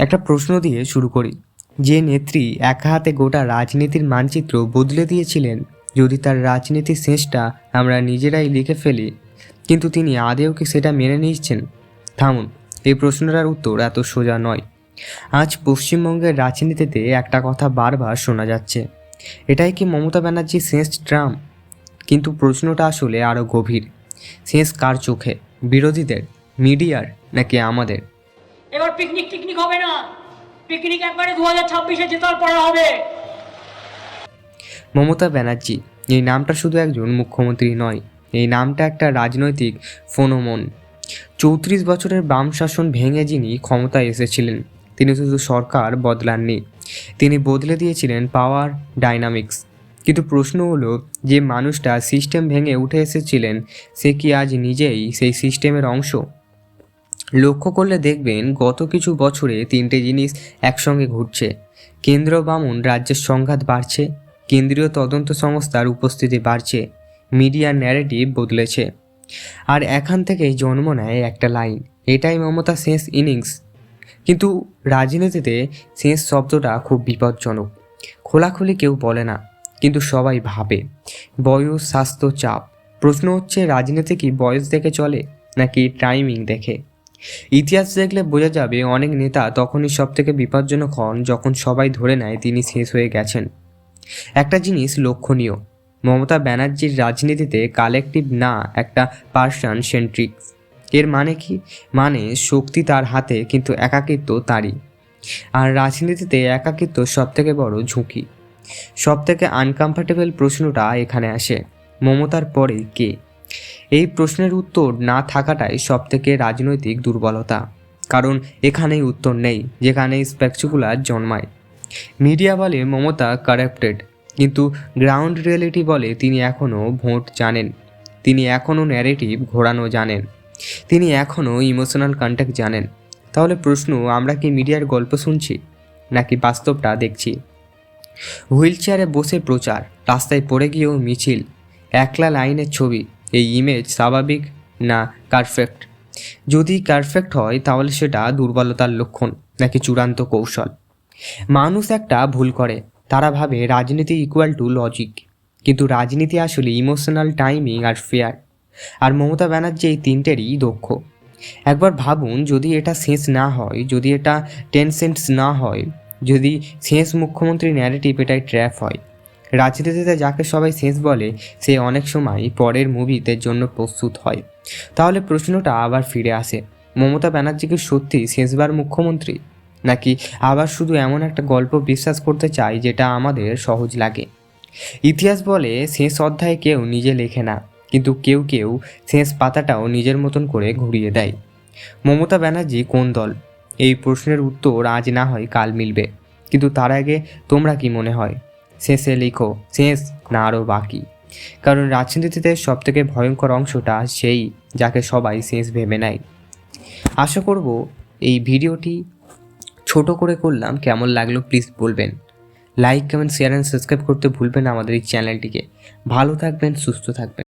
একটা প্রশ্ন দিয়ে শুরু করি। যে নেত্রী একা হাতে গোটা রাজনীতির মানচিত্র বদলে দিয়েছিলেন, যদি তার রাজনীতির শেষটা আমরা নিজেরাই লিখে ফেলি, কিন্তু তিনি আদেও কি সেটা মেনে নিচ্ছেন? থামুন, এই প্রশ্নটার উত্তর এত সোজা নয়। আজ পশ্চিমবঙ্গের রাজনীতিতে একটা কথা বারবার শোনা যাচ্ছে, এটাই কি মমতা ব্যানার্জির শেষ ট্রাম? কিন্তু প্রশ্নটা আসলে আরও গভীর। শেষ কার চোখে? বিরোধীদের, মিডিয়ার, নাকি আমাদের? এবার পিকনিক টিকনিক হবে না, পিকনিক একবারে 2026-এ জেতার পরে হবে। মমতা ব্যানার্জি এই নামটা শুধু একজন মুখ্যমন্ত্রী নয়, এই নামটা একটা রাজনৈতিক ফেনোমেনন। 34 বছরের বাম শাসন ভেঙে যিনি ক্ষমতায় এসেছিলেন, তিনি শুধু সরকার বদলাননি, তিনি বদলে দিয়েছিলেন পাওয়ার ডাইনামিক্স। কিন্তু প্রশ্ন হলো, যে মানুষটা সিস্টেম ভেঙে উঠে এসেছিলেন, সে কি আজ নিজেই সেই সিস্টেমের অংশ? লক্ষ্য করলে দেখবেন গত কিছু বছরে তিনটে জিনিস একসঙ্গে ঘটছে। কেন্দ্র বামন রাজ্যের সংঘাত বাড়ছে, কেন্দ্রীয় তদন্ত সংস্থার উপস্থিতি বাড়ছে, মিডিয়ার ন্যারেটিভ বদলেছে। আর এখান থেকেই জন্ম নেয় একটা লাইন, এটাই মমতা শেষ ইনিংস। কিন্তু রাজনীতিতে শেষ শব্দটা খুব বিপজ্জনক। খোলাখুলি কেউ বলে না, কিন্তু সবাই ভাবে। বয়স, স্বাস্থ্য, চাপ। প্রশ্ন হচ্ছে, রাজনীতি কি বয়স দেখে চলে নাকি টাইমিং দেখে? ইতিহাস দেখলে বোঝা যাবে, অনেক নেতা তখনই সবথেকে বিপজ্জনক হন যখন সবাই ধরে নেয় তিনি শেষ হয়ে গেছেন। একটা জিনিস লক্ষণীয়, মমতা ব্যানার্জির রাজনীতিতে কালেকটিভ না, একটা পার্সন সেন্ট্রিক। এর মানে কি? মানে শক্তি তার হাতে, কিন্তু একাকিত্ব তারই। আর রাজনীতিতে একাকিত্ব সবথেকে বড় ঝুঁকি। সবথেকে আনকমফর্টেবল প্রশ্নটা এখানে আসে, মমতার পরে কে? এই প্রশ্নের উত্তর না থাকাটাই সবথেকে রাজনৈতিক দুর্বলতা। কারণ এখানেই উত্তর নেই, যেখানেই স্পেকচুকুলার জন্মায়। মিডিয়া বলে মমতা কারাপ্টেড, কিন্তু গ্রাউন্ড রিয়েলিটি বলে তিনি এখনও ভোট জানেন, তিনি এখনও ন্যারেটিভ ঘোরানো জানেন, তিনি এখনও ইমোশনাল কন্ট্যাক্ট জানেন। তাহলে প্রশ্ন, আমরা কি মিডিয়ার গল্প শুনছি নাকি বাস্তবটা দেখছি? হুইল চেয়ারে বসে প্রচার, রাস্তায় পড়ে গিয়েও মিছিল, একলা লাইনের ছবি, এই ইমেজ স্বাভাবিক না পারফেক্ট? যদি পারফেক্ট হয় তাহলে সেটা দুর্বলতার লক্ষণ নাকি চূড়ান্ত কৌশল? মানুষ একটা ভুল করে, তারা ভাবে রাজনীতি ইকুয়াল টু লজিক, কিন্তু রাজনীতি আসলে ইমোশনাল, টাইমিং আর ফেয়ার। আর মমতা ব্যানার্জি এই তিনটেরই দক্ষ। একবার ভাবুন, যদি এটা শেষ না হয়, যদি এটা 10 সেন্টস না হয়, যদি শেষ মুখ্যমন্ত্রী ন্যারেটিভ এটাই ট্র্যাপ হয়। রাজনীতিতে যাকে সবাই শেষ বলে, সে অনেক সময় পরের মুভিতে জন্য প্রস্তুত হয়। তাহলে প্রশ্নটা আবার ফিরে আসে, মমতা ব্যানার্জি কি সত্যি শেষবার মুখ্যমন্ত্রী, নাকি আবার শুধু এমন একটা গল্প বিশ্বাস করতে চাই যেটা আমাদের সহজ লাগে? ইতিহাস বলে শেষ অধ্যায়ে কেউ নিজে লেখে না, কিন্তু কেউ কেউ শেষ পাতাটাও নিজের মতন করে ঘুরিয়ে দেয়। মমতা ব্যানার্জি কোন দল? এই প্রশ্নের উত্তর আজ না হয় কাল মিলবে, কিন্তু তার আগে তোমরা কি মনে হয়? শেষে লিখো, শেষ না আরও বাকি। কারণ রাজনীতিতে সবথেকে ভয়ঙ্কর অংশটা সেই, যাকে সবাই শেষ ভেবে নেয়। আশা করব এই ভিডিওটি ছোট করে করলাম, কেমন লাগলো প্লিজ বলবেন। Like, comment, share and subscribe করতে ভুলবেন না আমাদের এই চ্যানেলটিকে। ভালো থাকবেন, সুস্থ থাকবেন।